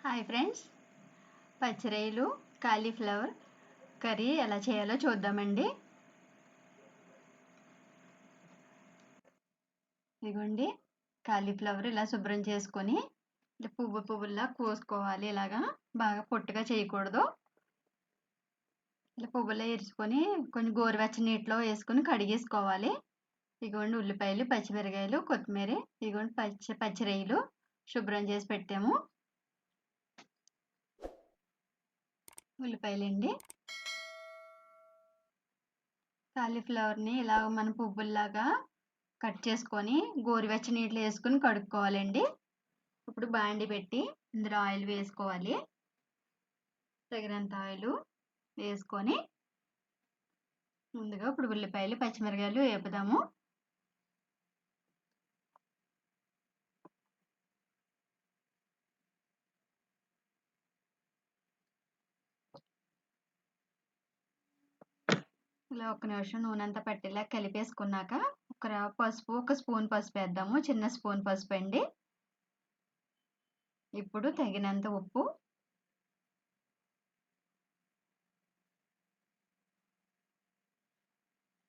Hi friends, పచ్చిరొయ్యలు cauliflower curry ఎలా చేయాలో చూద్దామండి. ఇదిగోండి, కాలీఫ్లవర్ ఇలా శుభ్రం చేసుకొని ఇలా పువ్వుల్లా కోసుకోవాలి. ఇలాగా బాగా పొట్టుగా చేయకూడదు. ఇలా పువ్వులా ఇరుచుకొని కొంచెం గోరువెచ్చని నీటిలో వేసుకొని కడిగేసుకోవాలి. ఇదిగోండి, ఉల్లిపాయలు, పచ్చిమిరకాయలు, కొత్తిమీర, ఇదిగోండి పచ్చిరొయ్యలు శుభ్రం చేసి పెట్టాము. ఉల్లిపాయలండి, కాలీఫ్లవర్ని ఇలా మన పువ్వుల్లాగా కట్ చేసుకొని గోరువెచ్చని నీటిలో వేసుకొని కడుక్కోవాలండి. ఇప్పుడు బాండి పెట్టి ఇందులో ఆయిల్ వేసుకోవాలి. తగినంత ఆయిల్ వేసుకొని ముందుగా ఇప్పుడు ఉల్లిపాయలు, పచ్చిమిరకాయలు వేపుదాము. ఇలా ఒక నిమిషం నూనె అంతా పట్టేలా కలిపేసుకున్నాక ఒక స్పూన్ పసుపు వేద్దాము. చిన్న స్పూన్ పసుపు అండి. ఇప్పుడు తగినంత ఉప్పు,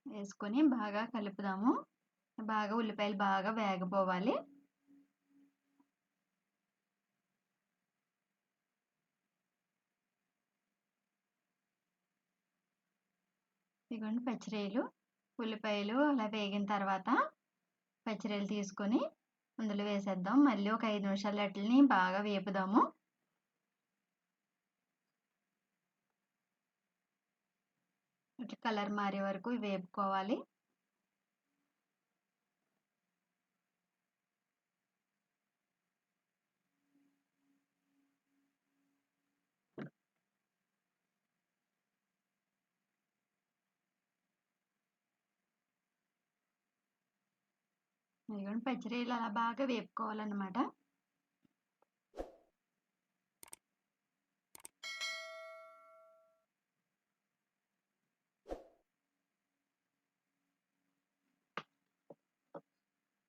వేసుకొని బాగా కలుపుదాము. బాగా ఉల్లిపాయలు బాగా వేగపోవాలి. ఇదిగోండి, పచ్చిరొయ్యలు, ఉల్లిపాయలు అలా వేగిన తర్వాత పచ్చిరొయ్యలు తీసుకొని అందులో వేసేద్దాం. మళ్ళీ ఒక 5 నిమిషాలు వాటిని బాగా వేపుదాము. ఇట్లా కలర్ మారే వరకు వేపుకోవాలి. ఇదిగోండి, పచ్చిరొయ్యలు అలా బాగా వేపుకోవాలన్నమాట.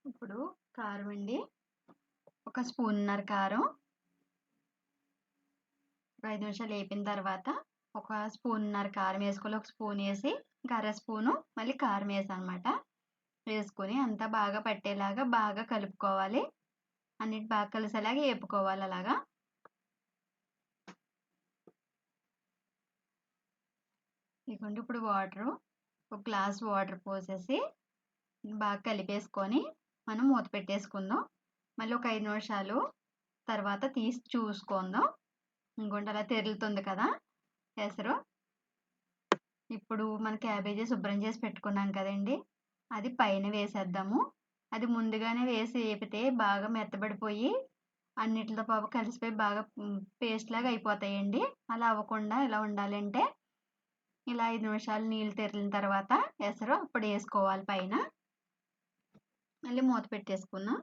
ఇప్పుడు కారం అండి, ఒక స్పూన్నర కారం. 5 నిమిషాలు వేపిన తర్వాత ఒక స్పూన్నర కారం వేసుకోవాలి. ఒక స్పూన్ వేసి ఇంకా అర స్పూను మళ్ళీ కారం అనమాట వేసుకొని అంతా బాగా పట్టేలాగా బాగా కలుపుకోవాలి. అన్నిటి బాగా కలిసేలాగా వేపుకోవాలి. అలాగా ఇదిగోండి, ఇప్పుడు ఒక గ్లాస్ వాటర్ పోసేసి బాగా కలిపేసుకొని మనం మూత పెట్టేసుకుందాం. మళ్ళీ ఒక 5 నిమిషాలు తర్వాత తీసి చూసుకుందాం. ఇంకోటి అలా తెరులుతుంది కదా ఎసరు. ఇప్పుడు మన క్యాబేజీ శుభ్రం చేసి పెట్టుకున్నాం కదండి, అది పైన వేసేద్దాము. అది ముందుగానే వేసి వేపితే బాగా మెత్తబడిపోయి అన్నిటితో పాటు కలిసిపోయి బాగా పేస్ట్ లాగా అయిపోతాయండి. అలా అవ్వకుండా ఇలా ఉండాలంటే ఇలా 5 నిమిషాలు నీళ్ళు తెరిలిన తర్వాత ఎసరు అప్పుడు వేసుకోవాలి పైన. మళ్ళీ మూత పెట్టేసుకుందాం.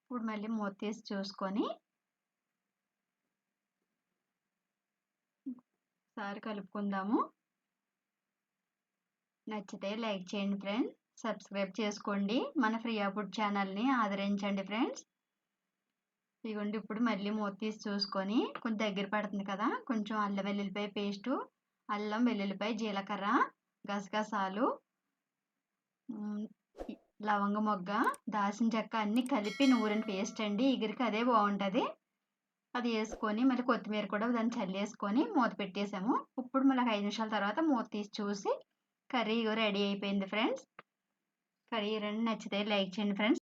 ఇప్పుడు మళ్ళీ మూత తీసి చూసుకొని ఒకసారి కలుపుకుందాము. నచ్చితే లైక్ చేయండి ఫ్రెండ్స్, సబ్స్క్రైబ్ చేసుకోండి. మన ప్రియా ఫుడ్ ఛానల్ని ఆదరించండి ఫ్రెండ్స్. ఇదిగోండి, ఇప్పుడు మళ్ళీ మూత తీసి చూసుకొని కొంచెం దగ్గర పడుతుంది కదా, కొంచెం అల్లం వెల్లుల్లిపాయ పేస్టు, అల్లం వెల్లుల్లిపాయ, జీలకర్ర, గసగసాలు, లవంగ మొగ్గ, దాల్చిన చెక్క అన్నీ కలిపి నూరిన పేస్ట్ అండి. ఇగురికి అదే బాగుంటుంది. అది వేసుకొని మళ్ళీ కొత్తిమీర కూడా దాన్ని చల్లేసుకొని మూత పెట్టేసాము. ఇప్పుడు మళ్ళీ 5 నిమిషాల తర్వాత మూత తీసి చూసి కర్రీ రెడీ అయిపోయింది ఫ్రెండ్స్. కర్రీ నచ్చితే లైక్ చేయండి ఫ్రెండ్స్.